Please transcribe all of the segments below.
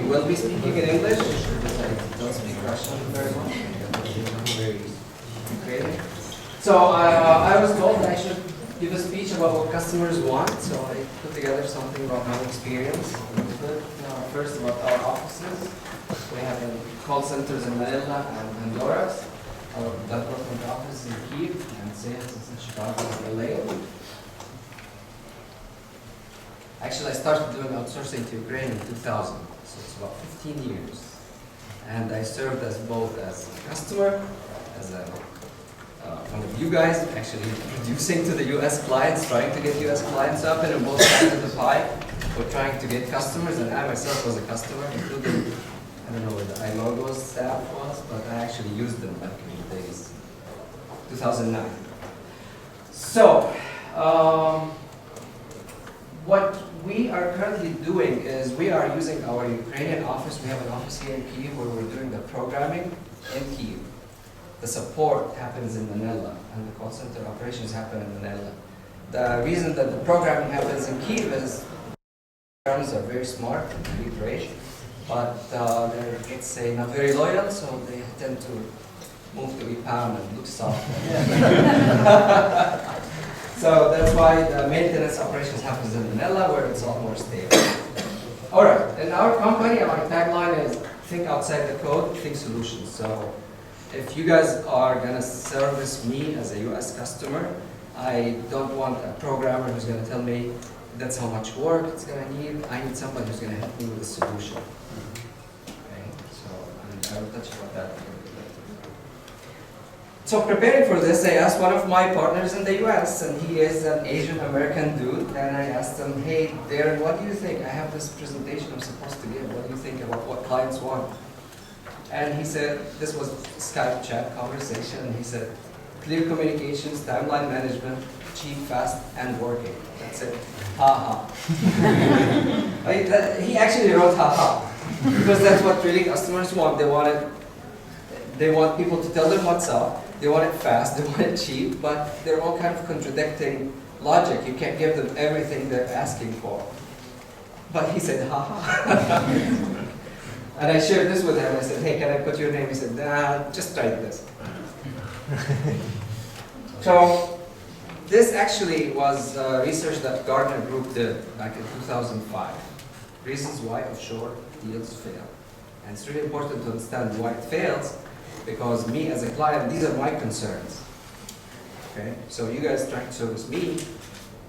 will be speaking in English because I don't speak Russian very much. Okay. So I was told that I should give a speech about what customers want, so I put together something about my experience. First, about our offices. We have call centers in Manila and Honduras. Our development office in Kyiv, and sales in Chicago and LA. Actually, I started doing outsourcing to Ukraine in 2000, so it's about 15 years. And I served as both as a customer, as a one of you guys, actually producing to the US clients, trying to get US clients up, and on both sides of the pie, we're trying to get customers, and I myself was a customer, including, I don't know where the iLogos staff was, but I actually used them back in the days, 2009. So, what we are currently doing is we are using our Ukrainian office. We have an office here in Kyiv where we're doing the programming in Kyiv. The support happens in Manila, and the call center operations happen in Manila. The reason that the programming happens in Kyiv is programs are very smart and very great, but they're, let's say, not very loyal, so they tend to move to EPAM and look soft. So that's why the maintenance operations happens in Manila, where it's a lot more stable. All right, in our company, our tagline is think outside the code, think solutions. So if you guys are gonna service me as a US customer, I don't want a programmer who's gonna tell me that's how much work it's gonna need. I need somebody who's gonna help me with a solution. Okay, so I will touch about that. So preparing for this, I asked one of my partners in the US, and he is an Asian American dude, and I asked him, hey, Darren, what do you think? I have this presentation I'm supposed to give. What do you think about what clients want? And he said, this was Skype chat conversation, and he said, clear communications, timeline management, cheap, fast, and working. That's it. Ha ha. He actually wrote ha ha, because that's what really customers want. They want people to tell them what's up. They want it fast, they want it cheap, but they're all kind of contradicting logic. You can't give them everything they're asking for. But he said, ha ha. And I shared this with him. I said, hey, can I put your name? He said, nah, just try this. So this actually was research that Gartner Group did back in 2005. Reasons why offshore deals fail. And it's really important to understand why it fails, because me as a client, these are my concerns. Okay? So you guys trying to service me,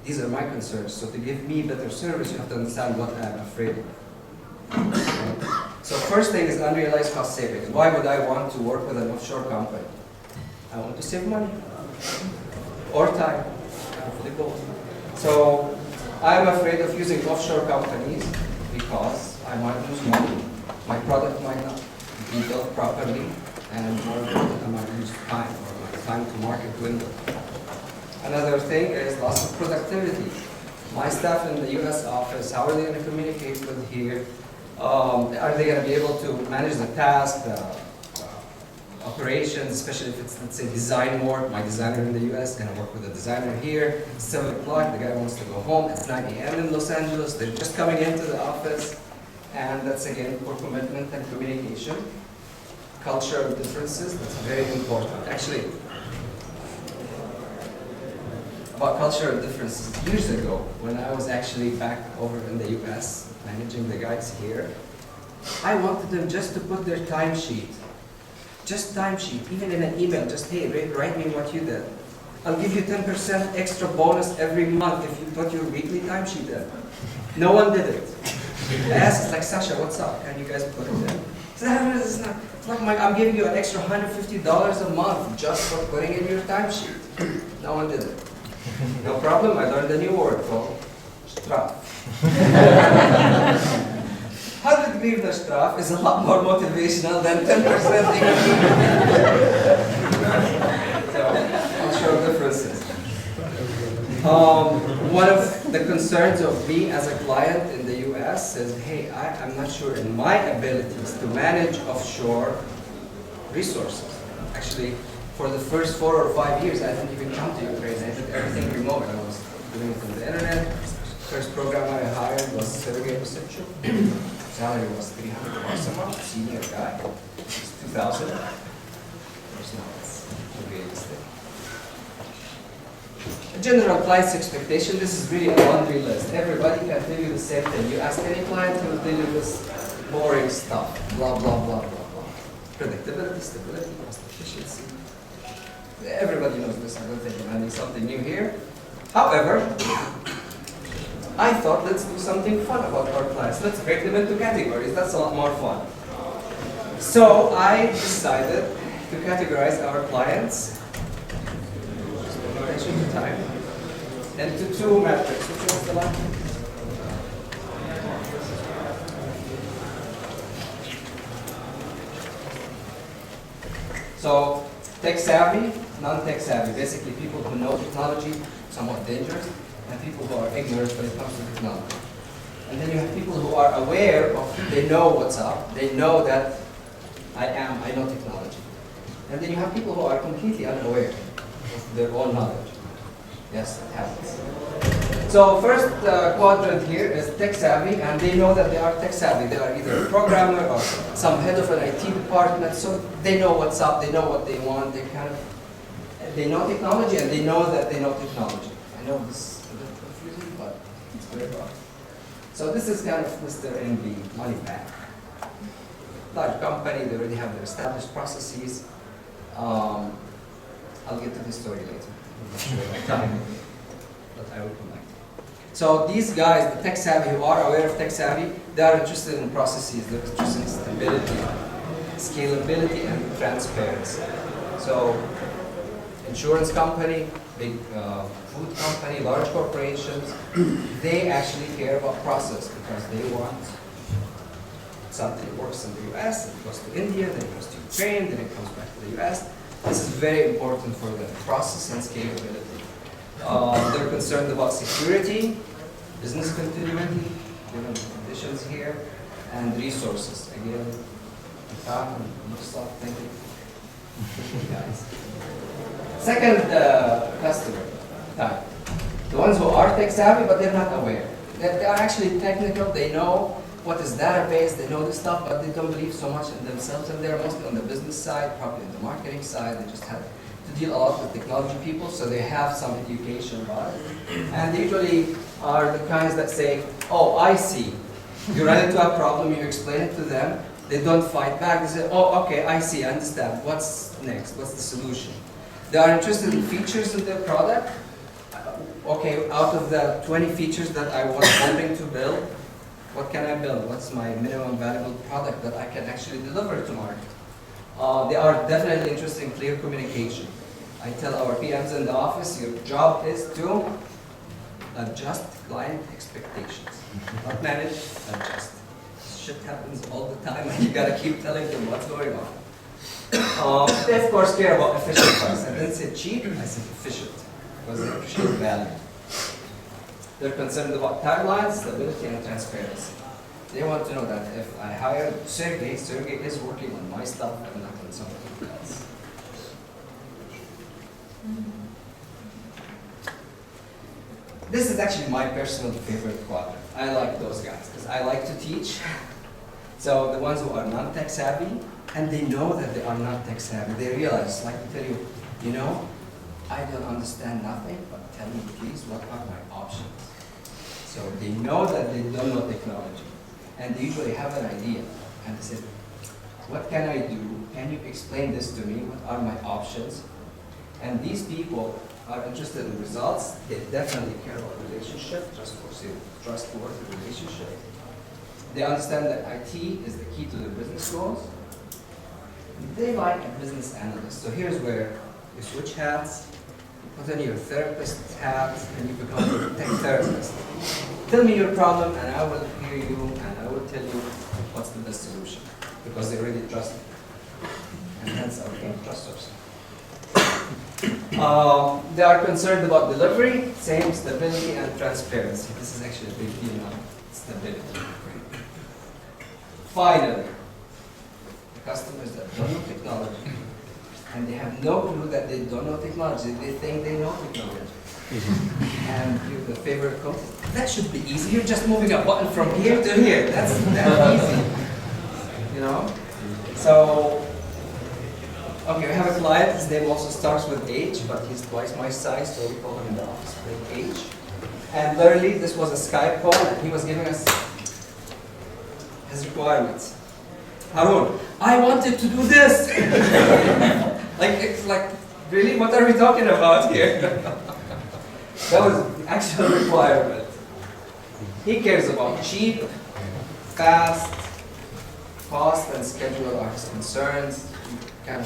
these are my concerns. So to give me better service, you have to understand what I'm afraid of. Okay? So first thing is unrealized cost savings. Why would I want to work with an offshore company? I want to save money or time, hopefully both. So I'm afraid of using offshore companies because I might lose money. My product might not be built properly, and more important, I might lose time, or my time to market window. Another thing is loss of productivity. My staff in the US office, how are they going to communicate with here? Are they going to be able to manage the task, the operations, especially if it's, let's say, design work? My designer in the US is going to work with a designer here. It's 7 o'clock, the guy wants to go home. It's 9 a.m. in Los Angeles. They're just coming into the office. And that's, again, for commitment and communication. Cultural differences, that's very important. Actually, about cultural differences, years ago, when I was actually back over in the US, managing the guys here, I wanted them just to put their timesheet. Just timesheet, even in an email, just, hey, write me what you did. I'll give you 10% extra bonus every month if you put your weekly timesheet in. No one did it. I asked, it's like, Sasha, what's up? Can you guys put it in? It's not I'm giving you an extra $150 a month just for putting in your timesheet. No one did it. No problem, I learned a new word called straf. 100 hryvnia straf is a lot more motivational than 10% So, cultural differences. One of the concerns of me as a client in the US is, hey, I'm not sure in my abilities to manage offshore resources. Actually, for the first 4 or 5 years, I didn't even come to Ukraine. I did everything remote. I was doing it on the internet. First program I hired was Sergey Osipchuk. salary was $300 a month, senior guy, it's 2,000. Of course, no, it's too realistic. General client's expectation, this is really a laundry list. Everybody can tell you the same thing. You ask any client, he will tell you this boring stuff. Blah, blah, blah, blah, blah. Predictability, stability, cost efficiency. Everybody knows this. I don't think I'm adding something new here. However, I thought let's do something fun about our clients. Let's break them into categories. That's a lot more fun. So I decided to categorize our clients, attention to time, into two metrics. Which one's the last one? So tech savvy, non-tech savvy. Basically people who know technology, somewhat dangerous, and people who are ignorant when it comes to technology. And then you have people who are aware of, they know what's up, they know that I know technology. And then you have people who are completely unaware of their own knowledge. Yes, it happens. So first quadrant here is tech savvy, and they know that they are tech savvy. They are either a programmer or some head of an IT department, so they know what's up, they know what they want, they know technology, and they know that they know technology. I know this is a bit confusing, but it's very hard. So this is kind of Mr. MB, money back. Large company, they already have their established processes. I'll get to this story later. I'm not sure about time, but I will come back. So these guys, the tech savvy, who are aware of tech savvy, they are interested in processes, they're interested in stability, scalability, and transparency. So insurance company, big food company, large corporations, they actually care about process because they want something that works in the US, it goes to India, then it goes to Ukraine, then it comes back to the US. This is very important for them, process and scalability. They're concerned about security, business continuity, given the conditions here, and resources. Again, time and stuff, thank you. Guys. Second customer type. The ones who are tech savvy, but they're not aware. They are actually technical, they know what is database, they know this stuff, but they don't believe so much in themselves, and they're mostly on the business side, probably on the marketing side. They just have to deal a lot with technology people, so they have some education about it. And they usually are the kinds that say, oh, I see. You run into a problem, you explain it to them, they don't fight back, they say, oh, okay, I see, I understand. What's next? What's the solution? They are interested in features in their product. Okay, out of the 20 features that I was hoping to build, what can I build? What's my minimum valuable product that I can actually deliver to market? They are definitely interested in clear communication. I tell our PMs in the office, your job is to adjust client expectations. Not manage, adjust. Shit happens all the time and you gotta keep telling them what's going on. They of course care about efficient price. I didn't say cheap, I said efficient, because they appreciate value. They're concerned about timelines, stability, and transparency. They want to know that if I hire Sergey, Sergey is working on my stuff and not on something else. This is actually my personal favorite quadrant. I like those guys because I like to teach. So the ones who are not tech savvy, and they know that they are not tech savvy, they realize, like to tell you, you know, I don't understand nothing, but tell me please, what are my options? So they know that they don't know technology, and they usually have an idea, and they say, what can I do? Can you explain this to me? What are my options? And these people are interested in results. They definitely care about relationship, trustworthy relationship. They understand that IT is the key to their business goals. They like a business analyst. So here's where you switch hats, you put on your therapist hat, and you become a tech therapist. Tell me your problem, and I will hear you, and I will tell you what's the best solution, because they already trust me. And hence our game, trust yourself. They are concerned about delivery, same stability and transparency. This is actually a big deal now, stability. Finally, the customers that don't know technology, and they have no clue that they don't know technology. They think they know technology. And the favorite quote, that should be easy. You're just moving a button from here to here. That's easy. You know? So, okay, we have a client. His name also starts with H, but he's twice my size, so we call him in the office with H. And literally, this was a Skype call, and he was giving us his requirements. Haroon, I wanted to do this. It's like, really, what are we talking about here? That was the actual requirement. He cares about cheap, fast, cost, and schedule are his concerns. You can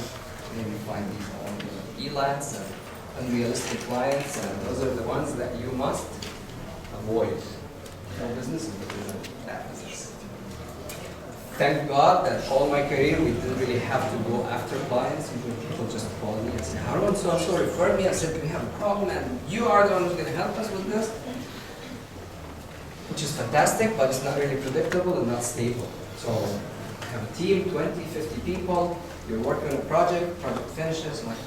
maybe find these on ELATs and unrealistic clients, and those are the ones that you must avoid. No business is that business. Thank God that all my career we didn't really have to go after clients. Usually people just call me and say, Haroon, so refer me. I said, we have a problem and you are the one who's going to help us with this. Which is fantastic, but it's not really predictable and not stable. So I have a team, 20, 50 people. You're working on a project finishes. I'm like,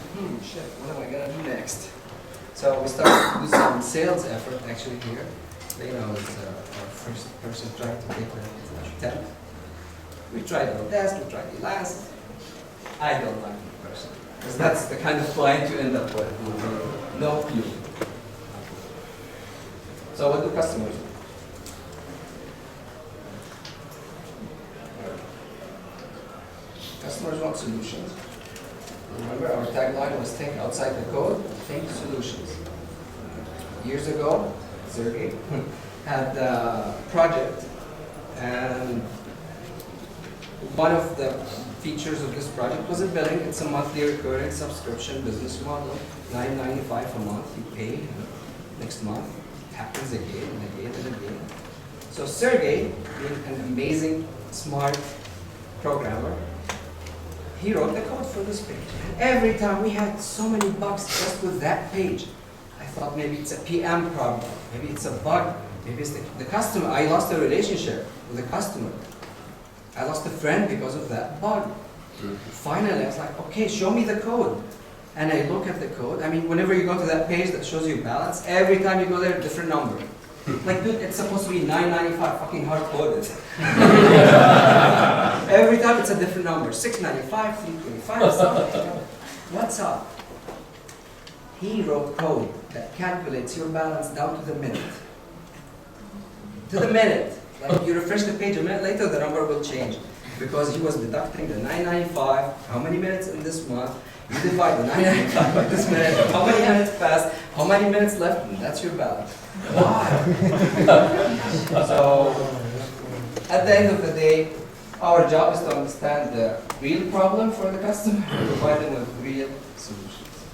shit, what am I going to do next? So we started to do some sales effort actually here. You know, it's our first person trying to take the temp. We tried our best, we tried the last. I don't like it personally, because that's the kind of client you end up with. No clue. So what do customers do? Customers want solutions. Remember our tagline was think outside the code, think solutions. Years ago, Sergey had a project, and one of the features of this project was a billing. It's a monthly recurring subscription business model, $9.95 a month. You pay next month. It happens again and again and again. So Sergey, being an amazing, smart programmer, he wrote the code for this page. And every time we had so many bugs just with that page. I thought maybe it's a PM problem, maybe it's a bug, maybe it's the customer. I lost a relationship with the customer. I lost a friend because of that bug. Finally, I was like, okay, show me the code. And I look at the code. I mean, whenever you go to that page that shows you balance, every time you go there, a different number. Like, dude, it's supposed to be $9.95, fucking hard-coded. Every time it's a different number. $6.95, $3.25, something. What's up? He wrote code that calculates your balance down to the minute. To the minute. Like, you refresh the page a minute later, the number will change. Because he was deducting the $9.95, how many minutes in this month, you divide the $9.95 by this minute, how many minutes passed, how many minutes left, and that's your balance. Why? So, at the end of the day, our job is to understand the real problem for the customer and provide them with real solutions.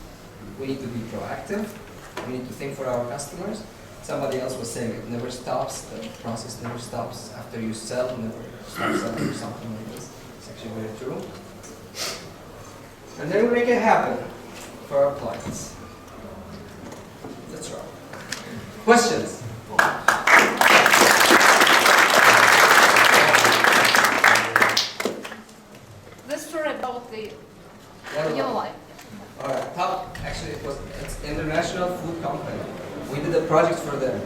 We need to be proactive, we need to think for our customers. Somebody else was saying it never stops, the process never stops. After you sell, never stop selling or something like this. It's actually very true. And then we make it happen for our clients. That's right. Questions? This story about the LIOF. All right. Top. Actually, it's international food company. We did a project for them.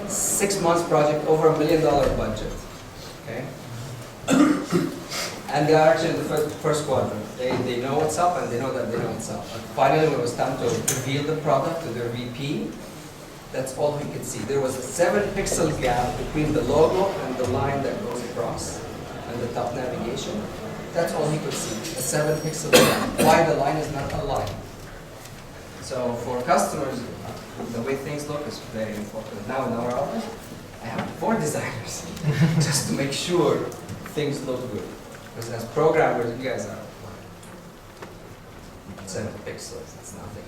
6 months project, over $1 million budget. Okay. And they are actually in the first quadrant. They know what's up and they know that they know what's up. But finally, when it was time to reveal the product to their VP, that's all we could see. There was a 7-pixel gap between the logo and the line that goes across and the top navigation. That's all he could see, a 7-pixel gap. Why the line is not aligned. So for customers, the way things look is very important. Now in our office, I have 4 designers just to make sure things look good. Because as programmers, you guys are 7 pixels, it's nothing.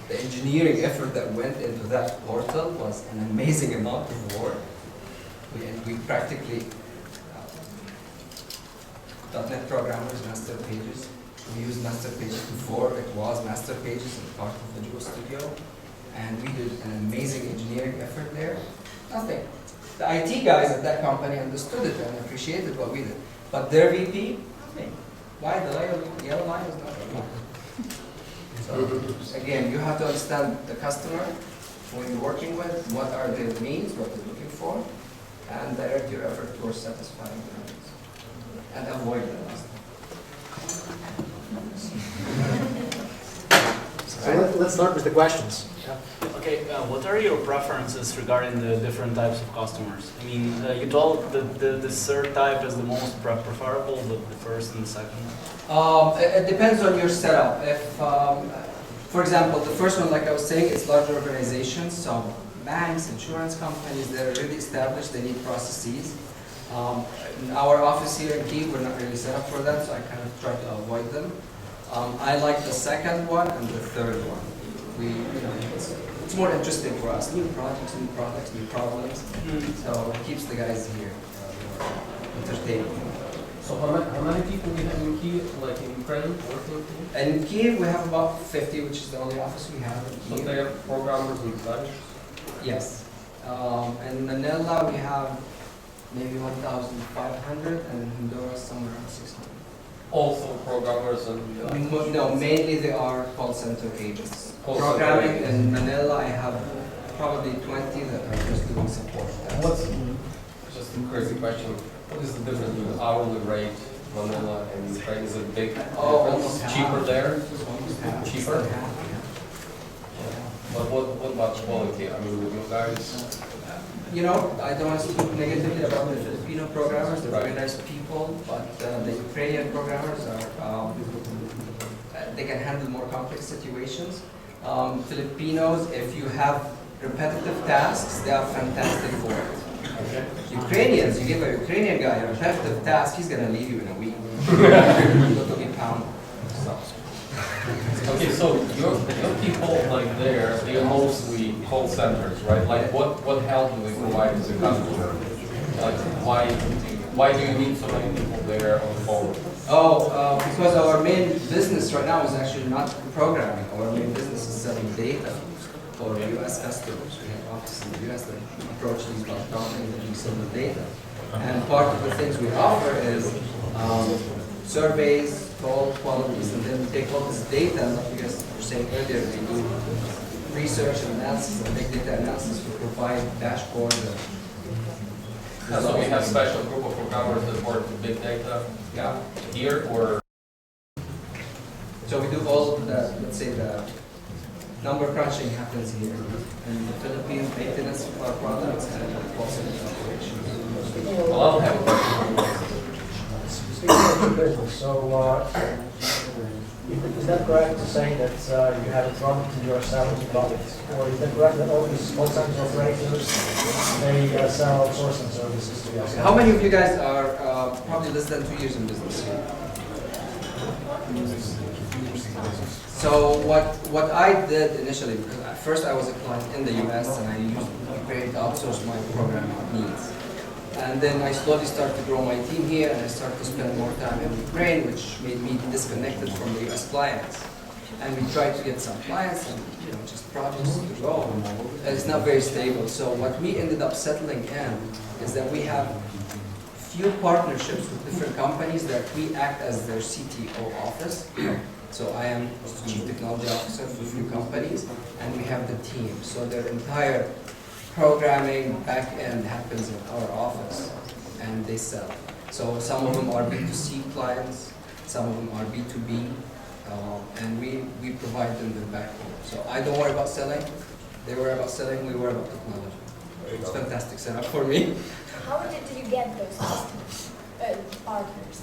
The engineering effort that went into that portal was an amazing amount of work. We practically, .NET programmers, master pages. We used master pages before it was master pages in part of Visual Studio. And we did an amazing engineering effort there. Nothing. The IT guys at that company understood it and appreciated what we did. But their VP, nothing. Why the yellow line is not aligned? So again, you have to understand the customer, who you're working with, what are their needs, what they're looking for, and direct your effort towards satisfying their needs. And avoid the last. So let's start with the questions. Yeah. Okay, what are your preferences regarding the different types of customers? I mean, you told the third type is the most preferable, the first and the second? It depends on your setup. If, for example, the first one, like I was saying, it's large organizations, so banks, insurance companies, they're really established, they need processes. In our office here in Kyiv, we're not really set up for that, so I kind of try to avoid them. I like the second one and the third one. It's more interesting for us. New projects, new products, new problems. So it keeps the guys here entertained. So how many people we have in Kyiv, like in Ukraine, working in Kyiv? And in Kyiv, we have about 50, which is the only office we have in So Kyiv. they have programmers and designers? Yes. In Manila, we have maybe 1,500, and in Honduras, somewhere around 600. Also programmers and No, mainly they are call center agents. Call center Programming agents. in Manila, I have probably 20 that are just doing support. What's, just a crazy question, what is the difference between hourly rate, Manila and Ukraine? Is it big Almost difference? half. Cheaper there? Almost half. Cheaper? Half, But what about quality? I mean, with you guys? You know, I don't want to speak negatively about the Filipino programmers. They're very nice people, but the Ukrainian programmers are, they can handle more complex situations. Filipinos, if you have repetitive tasks, they are fantastic for it. Ukrainians, you give a Ukrainian guy a repetitive task, he's going to leave you in a week. He'll be pound. Okay, so your people like there, they are mostly call centers, right? Like what help do they provide to the customer? Like why do you need so many people there on the phone? Because our main business right now is actually not programming. Our main business is selling data for US customers. We have offices in the US that approach these large companies and we sell the data. And part of the things we offer is surveys, call qualities, and then we take all this data, like you guys were saying earlier, we do research and analysis and big data analysis to provide dashboards. So we have special group of programmers that work with big data Yeah. here, or So we do all the, let's say, the number crunching happens here. And the Philippines maintenance of our products and also the operations. well, I don't have a question. Speaking of your business, so is that correct to say that you have a product and you are selling the product? Or is that correct that all these call center operators, they sell outsourcing services to you? How many of you guys are probably less than 2 years in business here? So what I did initially, because at first I was a client in the US and I used Ukraine to outsource my programming needs. And then I slowly started to grow my team here and I started to spend more time in Ukraine, which made me disconnected from the US clients. And we tried to get some clients and just projects to go. And it's not very stable. So what we ended up settling in is that we have few partnerships with different companies that we act as their CTO office. So I am Chief Technology Officer for a few companies, and we have the team. So their entire programming back end happens in our office, and they sell. So some of them are B2C clients, some of them are B2B, and we provide them the backbone. So I don't worry about selling, they worry about selling, we worry about technology. It's a fantastic setup for me. How did you get those customers, partners?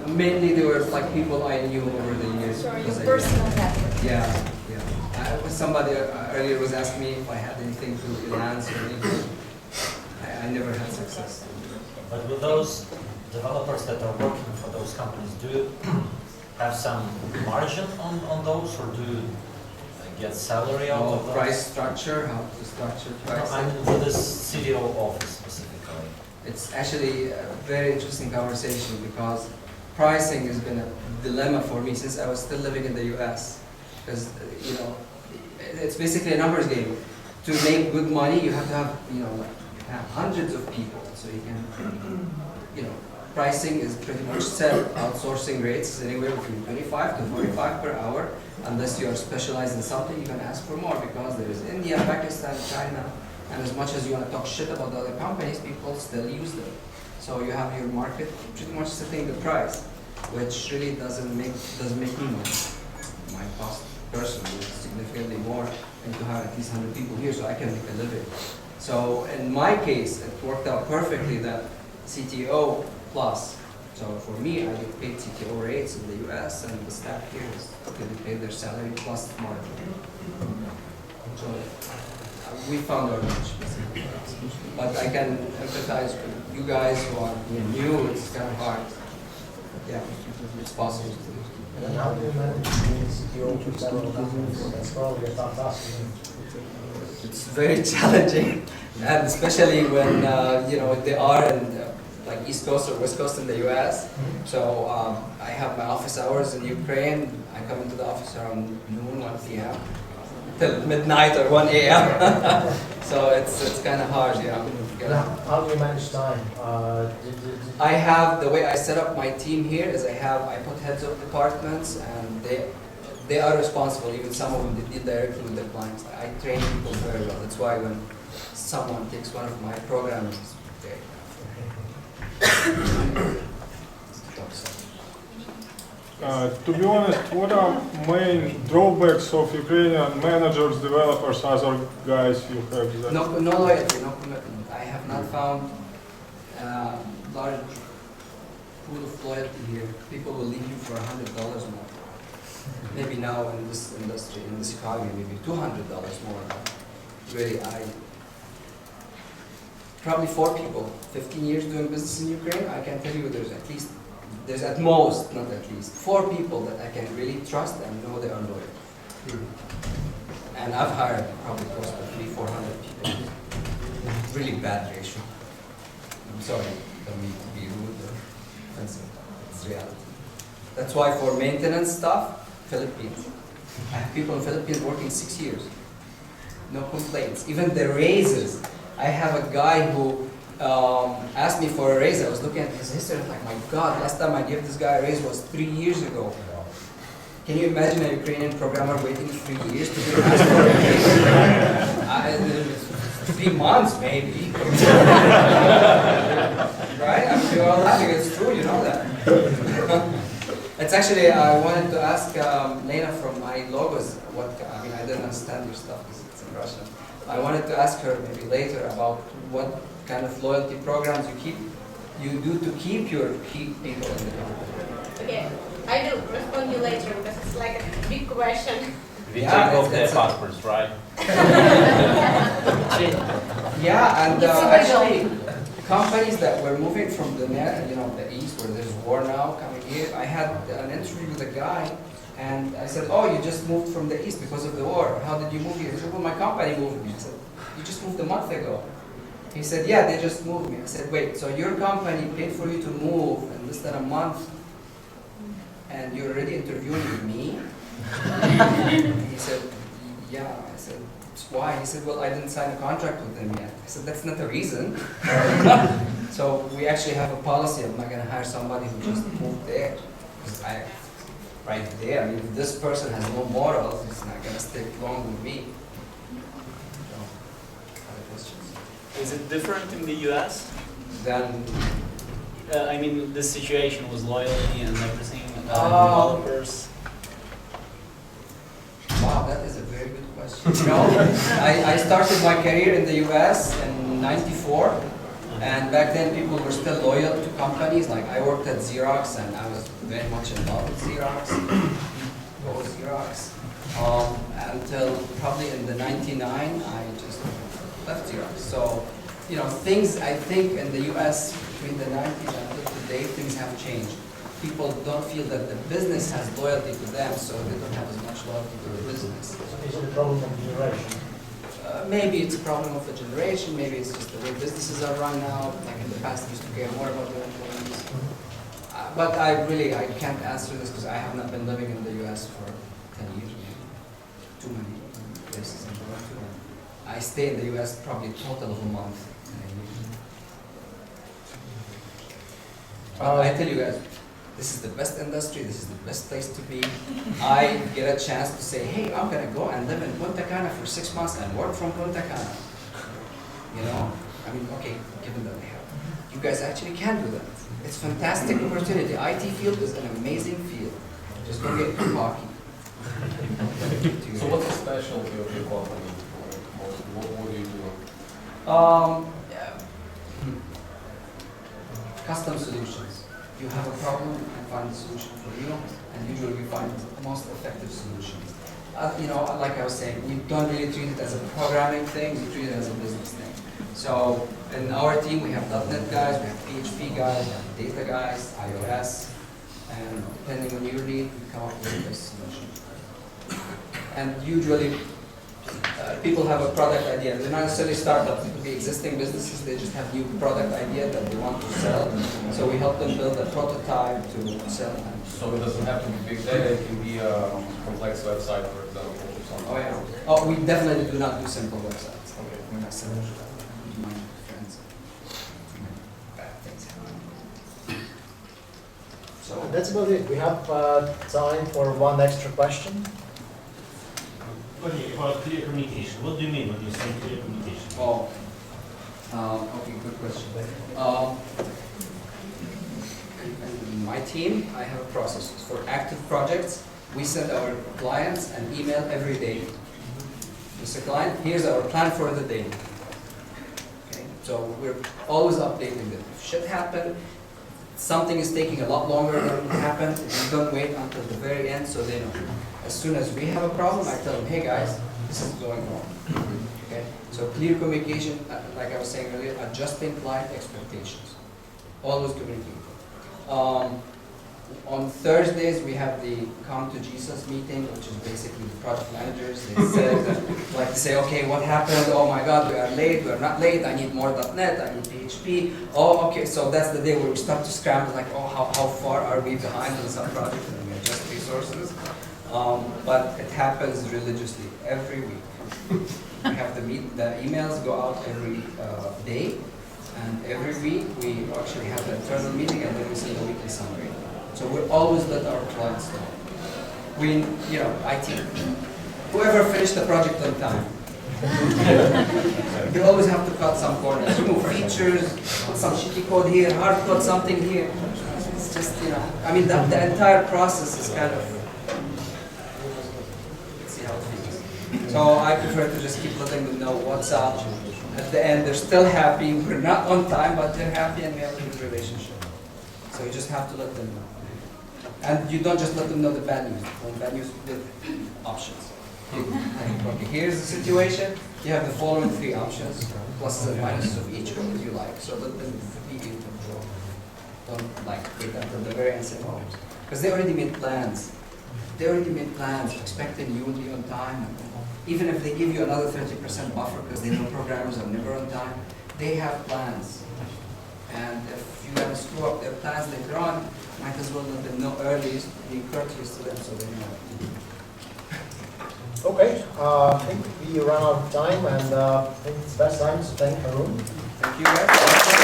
Mainly they were like people I knew over the years. So your because I- personal network? Yeah. Somebody earlier was asking me if I had anything to enhance or anything. I never had success. But with those developers that are working for those companies, do you have some margin on those, or do you get salary out of those? Price structure, how to structure No, I pricing. mean for this CDO office specifically. It's actually a very interesting conversation because pricing has been a dilemma for me since I was still living in the US. Because, it's basically a numbers game. To make good money, you have to have, have hundreds of people. So you can, pricing is pretty much set. Outsourcing rates is anywhere between 25 to 45 per hour. Unless you are specialized in something, you can ask for more because there is India, Pakistan, China, and as much as you want to talk shit about the other companies, people still use them. So you have your market pretty much setting the price, which really doesn't make me money. My cost personally is significantly more, and to have at least 100 people here, so I can make a living. So in my case, it worked out perfectly that CTO plus. So for me, I get paid CTO rates in the US, and the staff here is getting paid their salary plus margin. So we found our niche, basically. But I can empathize with you guys who are new, it's kind of hard. Yeah, it's possible. And then how do you manage being CTO for several companies? That's probably a tough task. It's very challenging, and especially when they are in like East Coast or West Coast in the U.S. So I have my office hours in Ukraine. I come into the office around noon, 1 p.m. till midnight or 1 a.m. So it's kind of hard, Now, how do you manage time? I have, the way I set up my team here is I put heads of departments, and they are responsible. Even some of them they deal directly with the clients. I train people very well. That's why when someone takes one of my programs, they To be honest, what are main drawbacks of Ukrainian managers, developers, other guys you have there? no loyalty, no commitment. I have not found large pool of loyalty here. People will leave you for $100 more. Maybe now in this industry, in this economy, maybe $200 more. Really, probably 4 people, 15 years doing business in Ukraine, I can tell you there's at most, not at least, 4 people that I can really trust and know they are loyal. And I've hired probably close to 300-400 people. Really bad ratio. I'm sorry, don't mean to be rude or offensive. It's reality. That's why for maintenance stuff, Philippines. I have people in the Philippines working 6 years. No complaints. Even the raises. I have a guy who asked me for a raise. I was looking at his history and I'm like, my God, last time I gave this guy a raise was 3 years ago. Can you imagine a Ukrainian programmer waiting 3 years to be asked for a raise? 3 months maybe. Right? I mean, you're all laughing. It's true, you know that. It's actually, I wanted to ask Lena from my logos, I didn't understand your stuff because it's in Russian. I wanted to ask her maybe later about what kind of loyalty programs you do to keep your key people in the company. Okay, I will respond you later because it's like a big question. We Yeah, take off their it's- passports, right? Yeah, and It's illegal. actually, companies that were moving from the east, where there's war now coming here, I had an interview with a guy, and I said, oh, you just moved from the east because of the war. How did you move here? He said, well, my company moved me. I said, you just moved a month ago. He said, yeah, they just moved me. I said, wait, so your company paid for you to move in less than a month, and you're already interviewing with me? He said, yeah. I said, why? He said, well, I didn't sign a contract with them yet. I said, that's not the reason. So we actually have a policy. I'm not going to hire somebody who just moved there. Because right there, I mean, if this person has no morals, he's not going to stick long with me. So, other questions? Is it different in the US? Then, I mean, this situation with loyalty and everything, developers. wow, that is a very good question. I started my career in the US in '94. And back then, people were still loyal to companies. Like I worked at Xerox, and I was very much involved with Xerox. Go Xerox. Until probably in the '99, I just left Xerox. So, things I think in the U.S. between the '90s until today, things have changed. People don't feel that the business has loyalty to them, so they don't have as much loyalty to the business. Is it a problem of generation? Maybe it's a problem of a generation, maybe it's just the way businesses are run now. Like in the past, they used to care more about their employees. But I can't answer this because I have not been living in the US for 10 years, maybe. Too many places in the world. I stay in the US probably a total of a month. I tell you guys, this is the best industry, this is the best place to be. I get a chance to say, hey, I'm gonna go and live in Punta Cana for 6 months and work from Punta Cana. You know, I mean, okay, given that they have. You guys actually can do that. It's fantastic opportunity. IT field is an amazing field. Just don't get too cocky. So what's the specialty of your company? What do you do? Yeah. Custom solutions. You have a problem and find a solution for you, and usually we find the most effective solutions. You know, like I was saying, we don't really treat it as a programming thing, we treat it as a business thing. So in our team, we have .NET guys, we have PHP guys, we have data guys, iOS, and depending on your need, we come up with the best solution. And usually, people have a product idea. They're not necessarily startups, it could be existing businesses, they just have new product idea that they want to sell. So we help them build a prototype to sell. So it doesn't have to be big data, it can be a complex website, for example, or something. Oh yeah. Oh, we definitely do not do simple websites. Okay. We're not simple. My friends. Bad things happen. So That's about it. We have time for one extra question. Okay, about clear communication. What do you mean when you say clear communication? Oh, okay, good question. In my team, I have a process. For active projects, we send our clients an email every day. Mr. Client, here's our plan for the day. Okay, so we're always updating them. If shit happened, something is taking a lot longer than it happened, we don't wait until the very end so they know. As soon as we have a problem, I tell them, hey guys, this is going wrong. Okay? So clear communication, like I was saying earlier, adjusting client expectations. Always communicate. On Thursdays, we have the Come to Jesus meeting, which is basically the project managers. They like to say, okay, what happened? Oh my God, we are late, we are not late, I need more .NET, I need PHP. Oh, okay, so that's the day where we start to scramble, like, oh, how far are we behind on some projects, and we adjust resources. But it happens religiously every week. We have the emails go out every day, and every week we actually have an internal meeting, and then we send a weekly summary. So we always let our clients know. We, you know, IT, whoever finished the project on time. You always have to cut some corners, remove features, put some shitty code here, hard code something here. It's just, you know, I mean, the entire process is kind of, let's see how it feels. So I prefer to just keep letting them know what's up. At the end, they're still happy. We're not on time, but they're happy, and we have a good relationship. So you just have to let them know. And you don't just let them know the bad news. Well, bad news with options. Okay, here's the situation. You have the following 3 options, pluses and minuses of each, what would you like? So let them be in control. Don't like wait until the very end, say, oh, because they already made plans. They already made plans, expecting you will be on time. Even if they give you another 30% buffer because they know programmers are never on time, they have plans. And if you have to screw up their plans later on, might as well let them know early, be courteous to them so they know. Okay, I think we ran out of time, and I think it's best time to thank Haroon. Thank you guys.